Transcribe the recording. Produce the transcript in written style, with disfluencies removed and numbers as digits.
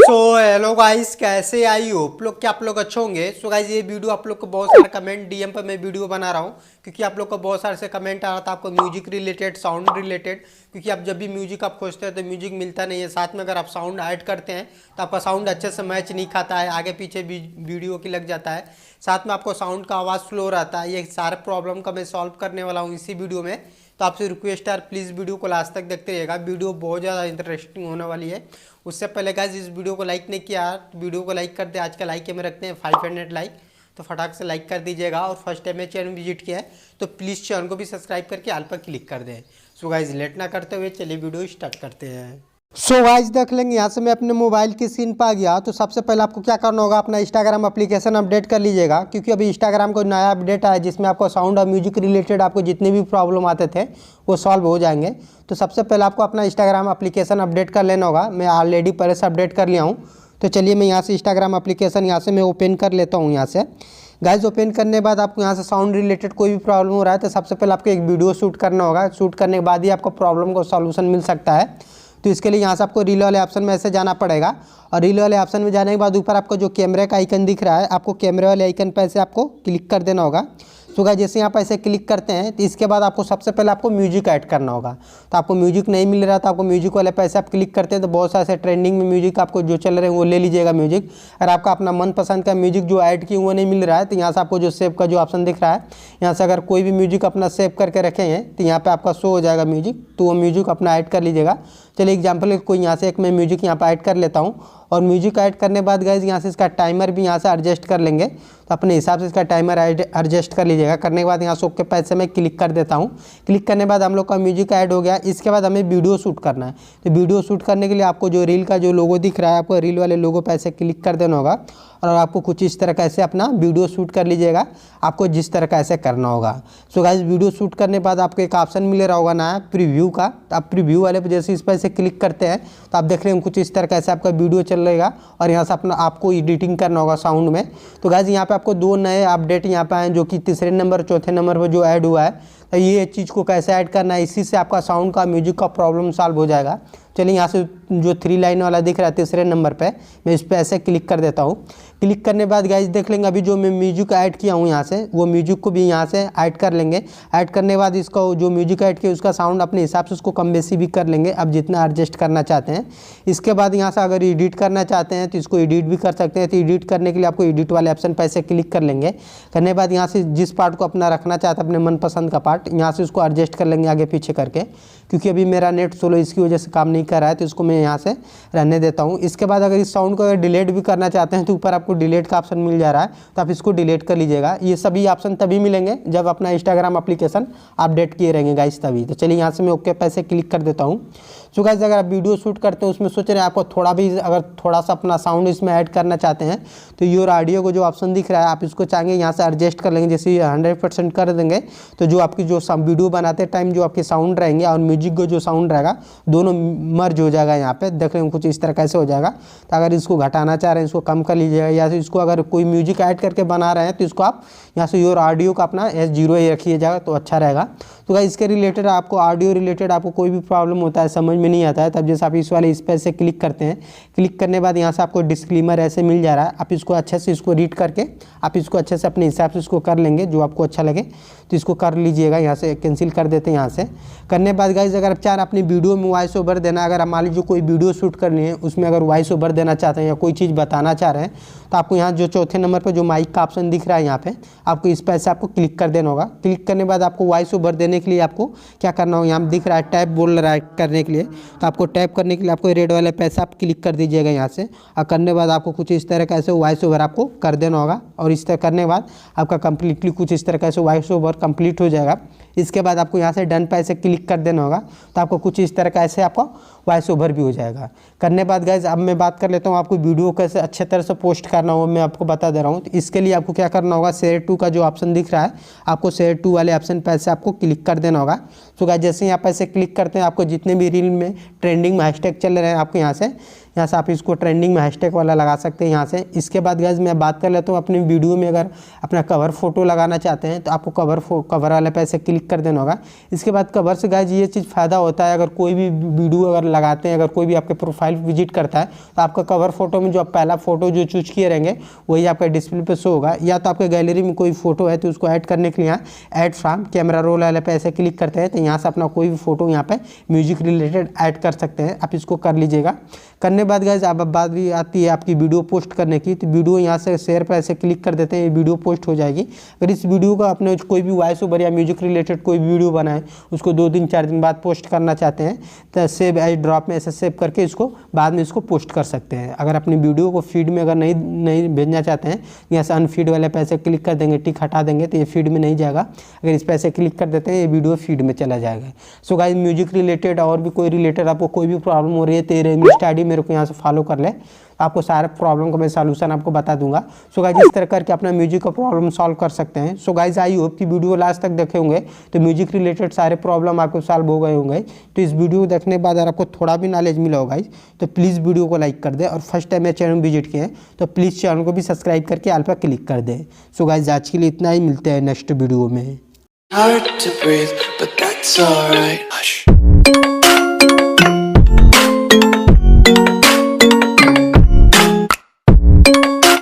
Hello guys, कैसे आई हो आप लोग? क्या आप लोग अच्छे होंगे? गाइस, ये वीडियो आप लोग को बहुत सारे कमेंट डीएम पर मैं वीडियो बना रहा हूँ क्योंकि आप लोग को बहुत सारे से कमेंट आ रहा था आपको म्यूजिक रिलेटेड, साउंड रिलेटेड। क्योंकि आप जब भी म्यूजिक आप खोजते हैं तो म्यूजिक मिलता नहीं है, साथ में अगर आप साउंड ऐड करते हैं तो आपका साउंड अच्छे से मैच नहीं खाता है, आगे पीछे भी वीडियो की लग जाता है, साथ में आपको साउंड का आवाज़ स्लो रहता है। ये सारे प्रॉब्लम का मैं सॉल्व करने वाला हूँ इसी वीडियो में। तो आपसे रिक्वेस्ट है, प्लीज़ वीडियो को लास्ट तक देखते रहिएगा, वीडियो बहुत ज़्यादा इंटरेस्टिंग होने वाली है। उससे पहले गाइस, इस वीडियो को लाइक नहीं किया तो वीडियो को लाइक कर दे। आज का लाइक में रखते हैं 500 लाइक, तो फटाक से लाइक कर दीजिएगा। और फर्स्ट टाइम में चैनल विजिट किया है तो प्लीज़ चैनल को भी सब्सक्राइब करके ऑल पर क्लिक कर दें। सो गाइस, लेट ना करते हुए चलिए वीडियो स्टार्ट करते हैं। गाइस, देख लेंगे यहाँ से मैं अपने मोबाइल की स्क्रीन पर आ गया। तो सबसे पहले आपको क्या करना होगा, अपना इंस्टाग्राम एप्लीकेशन अपडेट कर लीजिएगा, क्योंकि अभी इंस्टाग्राम को नया अपडेट आया जिसमें आपको साउंड और म्यूजिक रिलेटेड आपको जितने भी प्रॉब्लम आते थे वो सॉल्व हो जाएंगे। तो सबसे पहले आपको अपना इंस्टाग्राम एप्लीकेशन अपडेट कर लेना होगा। मैं ऑलरेडी पहले से अपडेट कर लिया हूँ। तो चलिए मैं यहाँ से इंस्टाग्राम एप्लीकेशन यहाँ से मैं ओपन कर लेता हूँ। यहाँ से गाइस ओपन करने के बाद आपको यहाँ से साउंड रिलेटेड कोई भी प्रॉब्लम हो रहा है तो सबसे पहले आपको एक वीडियो शूट करना होगा। शूट करने के बाद ही आपको प्रॉब्लम को सॉल्यूशन मिल सकता है। तो इसके लिए यहाँ से आपको रील वाले ऑप्शन में ऐसे जाना पड़ेगा, और रील वाले ऑप्शन में जाने के बाद ऊपर आपको जो कैमरे का आइकन दिख रहा है, आपको कैमरे वाले आइकन पर ऐसे आपको क्लिक कर देना होगा। तो गाइस, जैसे यहाँ पर ऐसे क्लिक करते हैं तो इसके बाद आपको सबसे पहले आपको म्यूजिक ऐड करना होगा। तो आपको म्यूजिक नहीं मिल रहा, तो आपको म्यूजिक वाले पैसे आप क्लिक करते हैं तो बहुत सारे ट्रेंडिंग में म्यूजिक आपको जो चल रहे हैं वो ले लीजिएगा म्यूजिक। अगर आपका अपना मनपसंद का म्यूजिक जो ऐड किए वो नहीं मिल रहा है तो यहाँ से आपको जो सेव का जो ऑप्शन दिख रहा है, यहाँ से अगर कोई भी म्यूजिक अपना सेव करके रखे हैं तो यहाँ पर आपका शो हो जाएगा म्यूजिक, तो वो म्यूजिक अपना ऐड कर लीजिएगा। चलिए एग्जाम्पल कोई यहाँ से एक मैं म्यूजिक यहाँ पर ऐड कर लेता हूँ, और म्यूजिक ऐड करने के बाद गाइस यहाँ से इसका टाइमर भी यहाँ से एडजस्ट कर लेंगे। तो अपने हिसाब से इसका टाइमर एडजस्ट कर लीजिएगा। करने के बाद यहाँ से ओके पैसे में क्लिक कर देता हूँ। क्लिक करने के बाद हम लोग का म्यूजिक ऐड हो गया। इसके बाद हमें वीडियो शूट करना है। तो वीडियो शूट करने के लिए आपको जो रील का जो लोगो दिख रहा है, आपको रील वाले लोगो पे ऐसे क्लिक कर देना होगा, और आपको कुछ इस तरह का ऐसे अपना वीडियो शूट कर लीजिएगा, आपको जिस तरह का ऐसे करना होगा। सो गाइस, वीडियो शूट करने के बाद आपको एक ऑप्शन मिल रहा होगा ना प्रीव्यू का। तो आप प्रीव्यू वाले पे जैसे इस पर ऐसे क्लिक करते हैं तो आप देख रहे हैं कुछ इस तरह का ऐसे आपका वीडियो चल रहेगा, और यहाँ से अपना आपको एडिटिंग करना होगा साउंड में। तो गाइस, यहाँ पे आपको दो नए अपडेट यहाँ पे आए जो कि तीसरे नंबर चौथे नंबर पर जो ऐड हुआ है। तो ये चीज़ को कैसे ऐड करना है, इसी से आपका साउंड का म्यूजिक का प्रॉब्लम सॉल्व हो जाएगा। चलिए यहाँ से जो 3 लाइन वाला दिख रहा है तीसरे नंबर पे, मैं इस पर ऐसे क्लिक कर देता हूँ। क्लिक करने के बाद गाइस देख लेंगे अभी जो मैं म्यूजिक ऐड किया हूँ यहाँ से, वो म्यूजिक को भी यहाँ से ऐड कर लेंगे। ऐड करने के बाद इसका जो म्यूजिक ऐड किया उसका साउंड अपने हिसाब से उसको कम बेसी भी कर लेंगे, अब जितना एडजस्ट करना चाहते हैं। इसके बाद यहाँ से अगर एडिट करना चाहते हैं तो इसको एडिट भी कर सकते हैं। तो एडिट करने के लिए आपको एडिट वाले ऑप्शन पर ऐसे क्लिक कर लेंगे। करने के बाद यहाँ से जिस पार्ट को अपना रखना चाहते हैं अपने मनपसंद का पार्ट, यहाँ से उसको एडजस्ट कर लेंगे आगे पीछे करके। क्योंकि अभी मेरा नेट स्लो इसकी वजह से काम नहीं कर रहा है, तो इसको मैं यहाँ से रहने देता हूँ। इसके बाद अगर इस साउंड को अगर डिलीट भी करना चाहते हैं तो ऊपर आपको डिलीट का ऑप्शन मिल जा रहा है, तो आप इसको डिलीट कर लीजिएगा। ये सभी ऑप्शन तभी मिलेंगे जब अपना इंस्टाग्राम एप्लीकेशन अपडेट किए रहेंगे गाइस, तभी। तो चलिए यहाँ से मैं ओके पैसे क्लिक कर देता हूँ। सो गाइस, अगर आप वीडियो शूट करते हैं उसमें सोच रहे हैं आपको थोड़ा भी अगर थोड़ा सा अपना साउंड इसमें ऐड करना चाहते हैं तो योर ऑडियो को जो ऑप्शन दिख रहा है आप इसको चाहेंगे यहाँ से एडजस्ट कर लेंगे। जैसे 100% कर देंगे तो जो आपकी जो वीडियो बनाते टाइम जो आपके साउंड रहेंगे और म्यूजिक का जो साउंड रहेगा दोनों मर्ज हो जाएगा। यहाँ पे देख लेंगे कुछ इस तरह कैसे हो जाएगा। तो अगर इसको घटाना चाह रहे हैं इसको कम कर लीजिएगा, या फिर इसको अगर कोई म्यूजिक ऐड करके बना रहे हैं तो इसको आप यहाँ से योर ऑडियो का अपना S0 ही रखिएगा तो अच्छा रहेगा। तो गाइस, इसके रिलेटेड आपको ऑडियो रिलेटेड आपको कोई भी प्रॉब्लम होता है समझ में नहीं आता है, तब जैसे आप इस वाले इस पर से क्लिक करते हैं। क्लिक करने के बाद यहाँ से आपको डिस्क्लेमर ऐसे मिल जा रहा है, आप इसको अच्छे से इसको रीड करके आप इसको अच्छे से अपने हिसाब से इसको कर लेंगे, जो आपको अच्छा लगे तो इसको कर लीजिएगा। यहाँ से कैंसिल कर देते हैं। यहाँ से करने के बाद गाइस, अगर आप चाह अपनी वीडियो में वॉइस ओवर देना, अगर मान लीजिए कोई वीडियो शूट करनी है उसमें अगर वॉइस ओवर देना चाहते हैं या कोई चीज़ बताना चाह रहे हैं तो आपको यहाँ जो चौथे नंबर पर जो माइक का ऑप्शन दिख रहा है यहाँ पे आपको इस पर से आपको क्लिक कर देना होगा। क्लिक करने के बाद आपको वॉइस ओवर देने के लिए आपको क्या करना होगा, यहाँ दिख रहा है टैप बोल रहा है करने के लिए, तो आपको टैप करने के लिए आपको रेड वाले पैसे आप क्लिक कर दीजिएगा यहाँ से। और करने के बाद आपको कुछ इस तरह का ऐसे वॉइस ओवर आपको कर देना होगा, और इस तरह करने के बाद आपका कंप्लीटली कुछ इस तरह का ऐसे वॉइस ओवर कंप्लीट हो जाएगा। इसके बाद आपको यहाँ से डन पे ऐसे क्लिक कर देना होगा, तो आपको कुछ इस तरह का ऐसे आपको वॉइस ओवर भी हो जाएगा। करने के बाद गाइज अब मैं बात कर लेता हूँ आपको वीडियो कैसे अच्छे तरह से पोस्ट करना हो, मैं आपको बता दे रहा हूँ। तो इसके लिए आपको क्या करना होगा, शेयर टू का जो ऑप्शन दिख रहा है आपको शेयर टू वाले ऑप्शन पे ऐसे आपको क्लिक कर देना होगा। तो गाइज जैसे यहाँ पे ऐसे क्लिक करते हैं आपको जितने भी रील में ट्रेंडिंग में हैशटैग चल रहे हैं आपको यहाँ से यहाँ से आप इसको ट्रेंडिंग में हैशटैग वाला लगा सकते हैं यहाँ से। इसके बाद गाइज मैं बात कर लेता हूँ अपनी वीडियो में अगर अपना कवर फोटो लगाना चाहते हैं तो आपको कवर वाले पे ऐसे क्लिक कर देना होगा। इसके बाद कवर से गाइज ये चीज़ फ़ायदा होता है, अगर कोई भी वीडियो अगर लगाते हैं, अगर कोई भी आपके प्रोफाइल विजिट करता है तो आपका कवर फोटो में जो आप पहला फोटो जो चूज किए रहेंगे वही आपका डिस्प्ले पे शो होगा। या तो आपके गैलरी में कोई फोटो है तो उसको ऐड करने के लिए यहाँ ऐड फ्रॉम कैमरा रोल वाले पे ऐसे क्लिक करते हैं तो यहाँ से अपना कोई भी फोटो यहाँ पे म्यूजिक रिलेटेड ऐड कर सकते हैं। आप इसको कर लीजिएगा। करने बाद गाइज अब बात भी आती है आपकी वीडियो पोस्ट करने की, तो वीडियो यहाँ से शेयर पर ऐसे क्लिक कर देते हैं, ये वीडियो पोस्ट हो जाएगी। अगर इस वीडियो का आपने कोई भी वॉइस ओवर या म्यूजिक रिलेटेड कोई वीडियो बनाए उसको 2 दिन 4 दिन बाद पोस्ट करना चाहते हैं तो सेव एज ड्रॉप में ऐसे सेव करके इसको बाद में इसको पोस्ट कर सकते हैं। अगर अपनी वीडियो को फीड में अगर नहीं भेजना चाहते हैं, यहाँ से अनफीड वाले पे ऐसे क्लिक कर देंगे, टिक हटा देंगे तो ये फीड में नहीं जाएगा। अगर इस पर ऐसे क्लिक कर देते हैं ये वीडियो फीड में चला जाएगा। सो गाइस म्यूजिक रिलेटेड और भी कोई रिलेटेड आपको कोई भी प्रॉब्लम हो रही है तो इंस्टा आईडी मेरे को यहाँ से फॉलो कर ले, आपको सारे प्रॉब्लम का मैं सॉल्यूशन आपको बता दूंगा। सो गाइज इस तरह करके अपना म्यूजिक का प्रॉब्लम सॉल्व कर सकते हैं। सो गाइज आई होप कि वीडियो लास्ट तक देखे होंगे तो म्यूजिक रिलेटेड सारे प्रॉब्लम आपको सॉल्व हो गए होंगे। तो इस वीडियो को देखने के बाद अगर आपको थोड़ा भी नॉलेज मिला होगा तो प्लीज़ वीडियो को लाइक कर दे, और फर्स्ट टाइम मेरे चैनल विजिट किए तो प्लीज़ चैनल को भी सब्सक्राइब करके ऑल पर क्लिक कर दे। सो गाइज आज के लिए इतना ही, मिलते हैं नेक्स्ट वीडियो में। Hard to breathe, but that's alright. Hush.